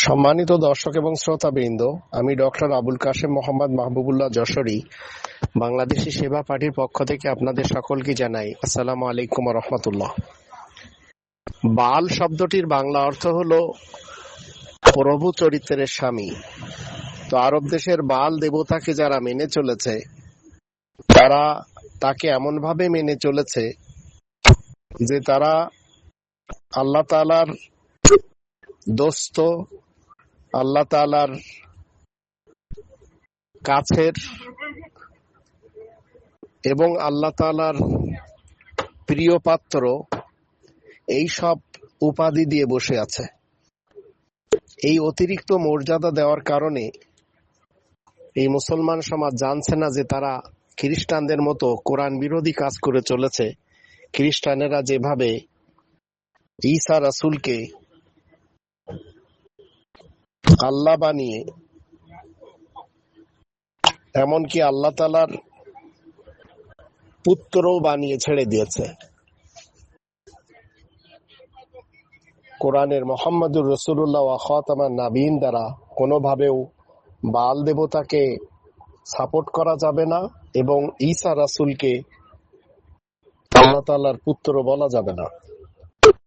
সম্মানিত দর্শক এবং শ্রোতাবৃন্দ, আমি ডক্টর আবুল কাশেম মোহাম্মদ মাহবুবুল্লাহ যশোরী বাংলাদেশি সেবা পার্টির পক্ষ থেকে আপনাদের সকলকে জানাই আসসালামু আলাইকুম ওয়া রাহমাতুল্লাহ। বাল শব্দটির বাংলা অর্থ হলো প্রভু চরিত্রের স্বামী। তো আরব দেশের বাল দেবতাকে যারা মেনে চলেছে, তারা তাকে এমন ভাবে মেনে চলেছে যে তারা আল্লাহ তাআলার দোস্ত, আল্লাহ তাআলার কাছের এবং আল্লাহ তাআলার প্রিয় পাত্র, এই সব উপাধি দিয়ে বসে আছে। এই অতিরিক্ত মর্যাদা দেওয়ার কারণে এই মুসলমান সমাজ জানছে না যে তারা খ্রিস্টানদের মতো কোরআন বিরোধী কাজ করে চলেছে। খ্রিস্টানেরা যেভাবে ঈসা রাসূলকে আল্লাহ বানিয়ে, এমনকি আল্লাহ তাআলার পুত্রও বানিয়ে ছেড়ে দিয়েছে। কোরআনের মুহাম্মাদুর রাসূলুল্লাহ ওয়া খাতামান নাবিয়্যিন দ্বারা কোনোভাবেও বাল দেবতাকে সাপোর্ট করা যাবে না এবং ঈসা রাসূলকে আল্লাহ তাআলার পুত্র বলা যাবে না।